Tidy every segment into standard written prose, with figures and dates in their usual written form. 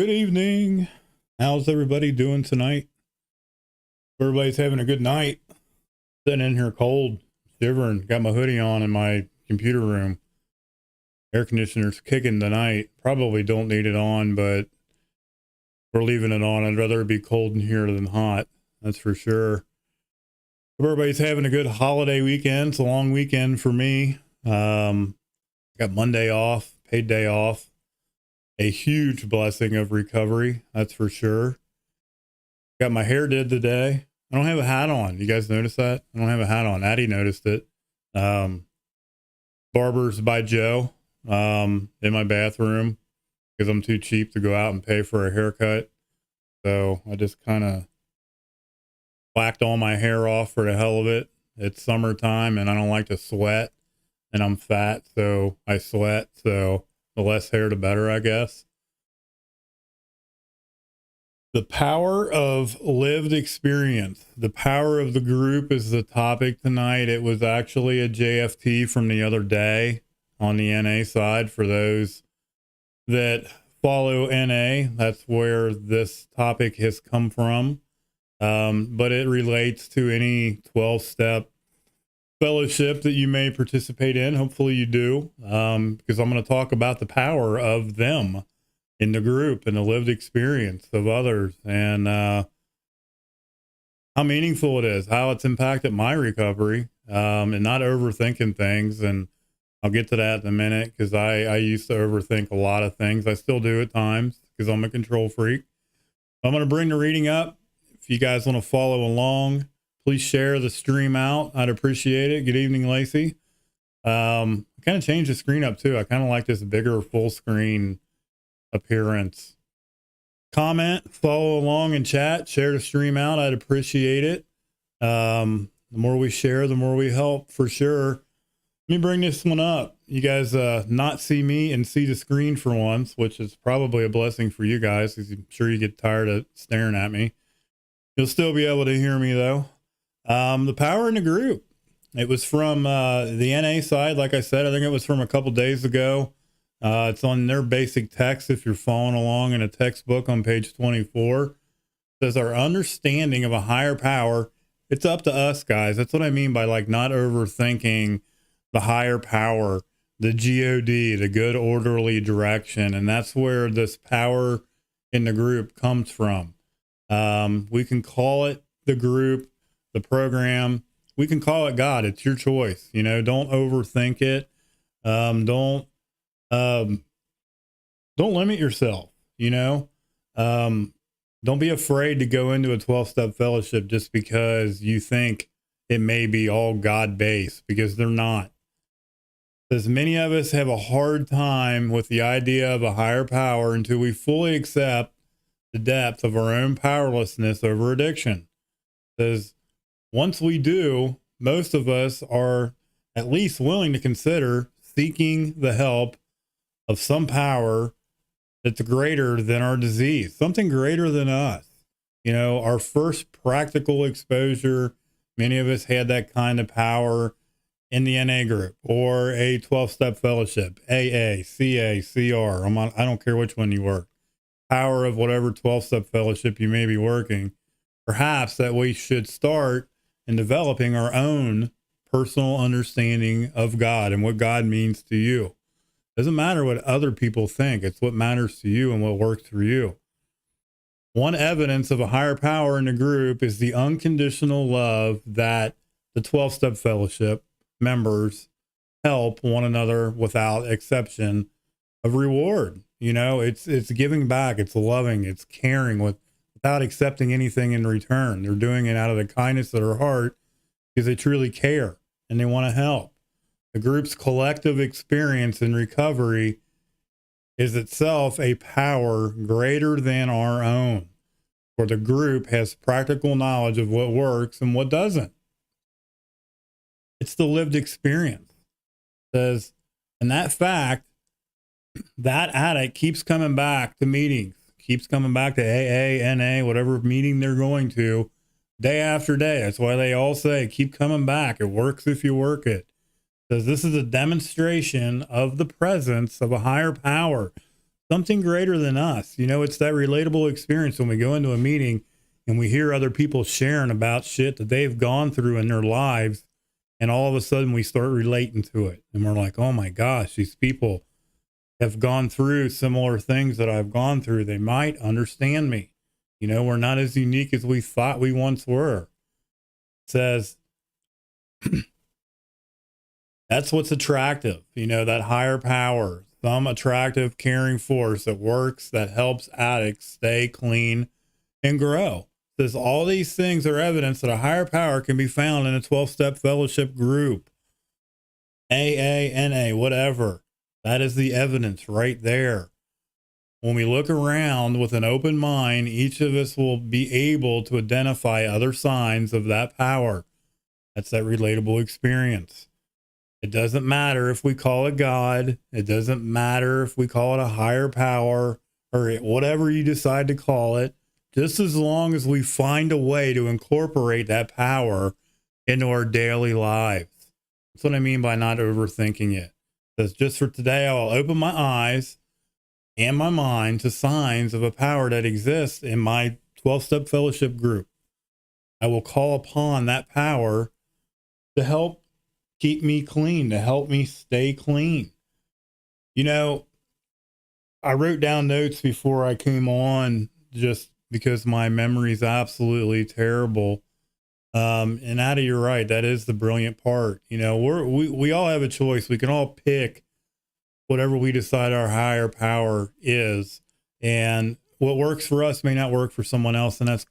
Good evening. How's everybody doing tonight? Everybody's having a good night. Sitting in here cold, shivering. Got my hoodie on in my computer room. Air conditioner's kicking tonight. Probably don't need it on, but we're leaving it on. I'd rather it be cold in here than hot. That's for sure. Hope everybody's having a good holiday weekend. It's a long weekend for me. Got Monday off, paid day off. A huge blessing of recovery, that's for sure. Got my hair did today. I don't have a hat on. You guys notice that? I don't have a hat on. Addie noticed it. Barbers by Joe in my bathroom because I'm too cheap to go out and pay for a haircut. So I just kind of whacked all my hair off for the hell of it. It's summertime and I don't like to sweat, and I'm fat, so I sweat. So the less hair, the better, I guess. The power of lived experience. The power of the group is the topic tonight. It was actually a JFT from the other day on the NA side. For those that follow NA, that's where this topic has come from. But it relates to any 12-step fellowship that you may participate in. Hopefully you do, because I'm going to talk about the power of them in the group and the lived experience of others, and how meaningful it is, how it's impacted my recovery, and not overthinking things. And I'll get to that in a minute, because I used to overthink a lot of things. I still do at times because I'm a control freak. I'm going to bring the reading up. If you guys want to follow along, please share the stream out. I'd appreciate it. Good evening, Lacey. I kind of changed the screen up too. I kind of like this bigger full screen appearance. Comment, follow along in chat, share the stream out. I'd appreciate it. The more we share, the more we help, for sure. Let me bring this one up. You guys not see me and see the screen for once, which is probably a blessing for you guys, because I'm sure you get tired of staring at me. You'll still be able to hear me though. The power in the group. It was from the NA side. Like I said, I think it was from a couple days ago. It's on their basic text. If you're following along in a textbook on page 24, it says our understanding of a higher power. It's up to us, guys. That's what I mean by like not overthinking the higher power, the God, the good orderly direction. And that's where this power in the group comes from. We can call it the group, the program. We can call it God. It's your choice. You know, don't overthink it. Don't limit yourself, you know. Don't be afraid to go into a 12-step fellowship just because you think it may be all God-based, because they're not. As many of us have a hard time with the idea of a higher power until we fully accept the depth of our own powerlessness over addiction. Because once we do, most of us are at least willing to consider seeking the help of some power that's greater than our disease, something greater than us. You know, our first practical exposure, many of us had that kind of power in the NA group or a 12-step fellowship, AA, CA, CR. I don't care which one you work. Power of whatever 12-step fellowship you may be working. Perhaps that we should start in developing our own personal understanding of God and what God means to you. Doesn't matter what other people think. It's what matters to you and what works for you. One evidence of a higher power in the group is the unconditional love that the 12-step fellowship members help one another without exception of reward. You know, it's giving back, it's loving, it's caring without accepting anything in return. They're doing it out of the kindness of their heart because they truly care and they want to help. The group's collective experience in recovery is itself a power greater than our own, for the group has practical knowledge of what works and what doesn't. It's the lived experience. It says, and that fact, that addict keeps coming back to meetings, keeps coming back to AA, NA, whatever meeting they're going to, day after day. That's why they all say, keep coming back. It works if you work it. It says this is a demonstration of the presence of a higher power. something greater than us. You know, it's that relatable experience when we go into a meeting and we hear other people sharing about shit that they've gone through in their lives. And all of a sudden we start relating to it. And we're like, oh my gosh, these people have gone through similar things that I've gone through. They might understand me. You know, we're not as unique as we thought we once were. It says, that's what's attractive. You know, that higher power, some attractive, caring force that works, that helps addicts stay clean and grow. It says all these things are evidence that a higher power can be found in a 12-step fellowship group. AA, NA, whatever. That is the evidence right there. When we look around with an open mind, each of us will be able to identify other signs of that power. That's that relatable experience. It doesn't matter if we call it God. It doesn't matter if we call it a higher power or whatever you decide to call it. Just as long as we find a way to incorporate that power into our daily lives. That's what I mean by not overthinking it. Because just for today, I'll open my eyes and my mind to signs of a power that exists in my 12-step fellowship group. I will call upon that power to help keep me clean, to help me stay clean. You know, I wrote down notes before I came on just because my memory is absolutely terrible. And Addie, you're right. That is the brilliant part. You know, we all have a choice. We can all pick whatever we decide our higher power is. And what works for us may not work for someone else. And that's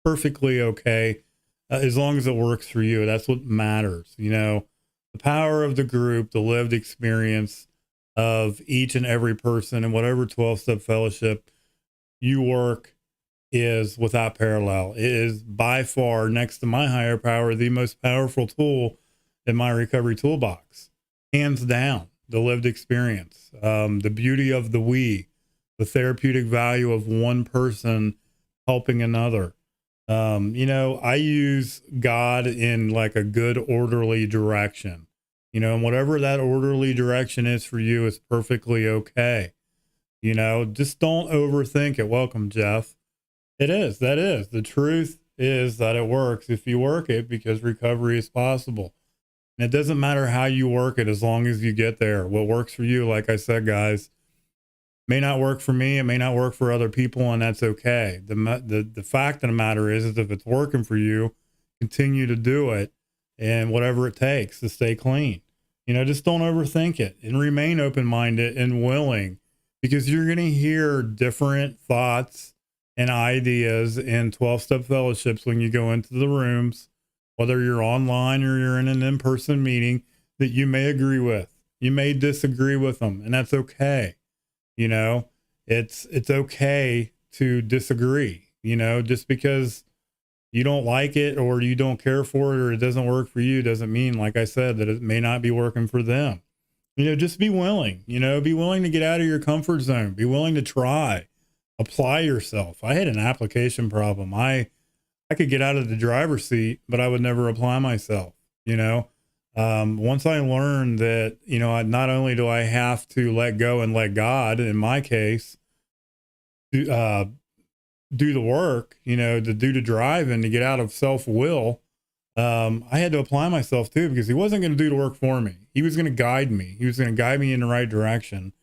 perfectly okay. As long as it works for you. That's what matters. You know, the power of the group, the lived experience of each and every person in whatever 12-step fellowship you work is without parallel. It is by far, next to my higher power, the most powerful tool in my recovery toolbox. Hands down, the lived experience, the beauty of the we, the therapeutic value of one person helping another. You know, I use God in like a good orderly direction, you know, and whatever that orderly direction is for you is perfectly okay. You know, just don't overthink it. Welcome, Jeff. It is. That is. The truth is that it works if you work it, because recovery is possible. And it doesn't matter how you work it as long as you get there. What works for you, like I said, guys, may not work for me. It may not work for other people, and that's okay. The fact of the matter is if it's working for you, continue to do it, and whatever it takes to stay clean. You know, just don't overthink it and remain open-minded and willing, because you're going to hear different thoughts and ideas in 12-step fellowships when you go into the rooms, whether you're online or you're in an in-person meeting, that you may agree with. You may disagree with them, and that's okay. You know, it's okay to disagree. You know, just because you don't like it or you don't care for it or it doesn't work for you doesn't mean, like I said, that it may not be working for them. You know, just be willing, you know, be willing to get out of your comfort zone, be willing to try, apply yourself. I had an application problem. I could get out of the driver's seat, but I would never apply myself, you know. Once I learned that, you know, not only do I have to let go and let God, in my case, do the work, you know, to do the drive and to get out of self-will, I had to apply myself too, because he wasn't going to do the work for me. He was going to guide me. He was going to guide me in the right direction.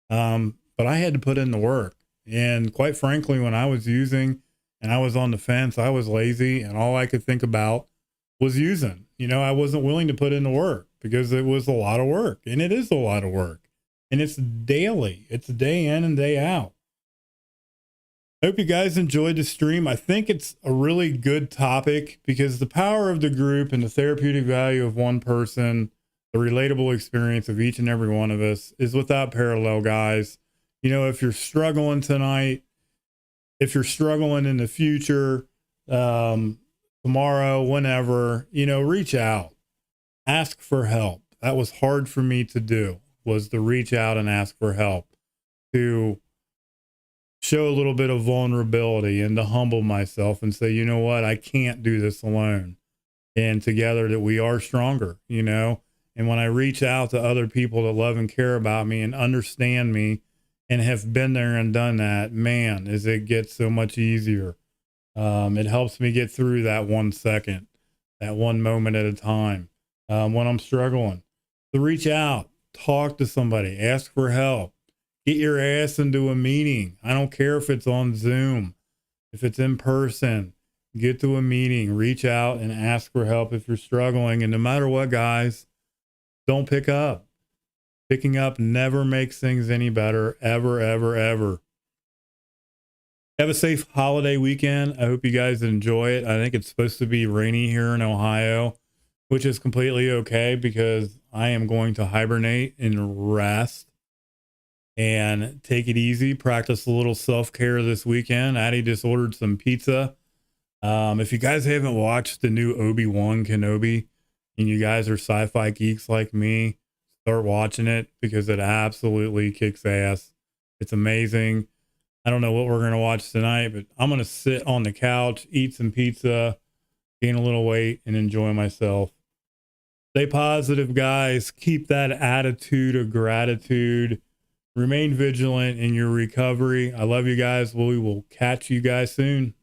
But I had to put in the work. And quite frankly, when I was using and I was on the fence, I was lazy, and all I could think about was using. You know, I wasn't willing to put in the work because it was a lot of work, and it is a lot of work, and it's daily. It's day in and day out. I hope you guys enjoyed the stream. I think it's a really good topic because the power of the group and the therapeutic value of one person, the relatable experience of each and every one of us, is without parallel, guys. You know, if you're struggling tonight, if you're struggling in the future, tomorrow, whenever, you know, reach out, ask for help. That was hard for me to do, was to reach out and ask for help, to show a little bit of vulnerability and to humble myself and say, you know what, I can't do this alone. And together that we are stronger, you know. And when I reach out to other people that love and care about me and understand me and have been there and done that, man, as it gets so much easier. It helps me get through that 1 second, that one moment at a time when I'm struggling. So reach out, talk to somebody, ask for help, get your ass into a meeting. I don't care if it's on Zoom, if it's in person, get to a meeting, reach out and ask for help if you're struggling. And no matter what, guys, don't pick up. Picking up never makes things any better, ever, ever, ever. Have a safe holiday weekend. I hope you guys enjoy it. I think it's supposed to be rainy here in Ohio, which is completely okay because I am going to hibernate and rest and take it easy. Practice a little self-care this weekend. Addie just ordered some pizza. If you guys haven't watched the new Obi-Wan Kenobi and you guys are sci-fi geeks like me, start watching it because it absolutely kicks ass. It's amazing. I don't know what we're going to watch tonight, but I'm going to sit on the couch, eat some pizza, gain a little weight, and enjoy myself. Stay positive, guys. Keep that attitude of gratitude. Remain vigilant in your recovery. I love you guys. We will catch you guys soon.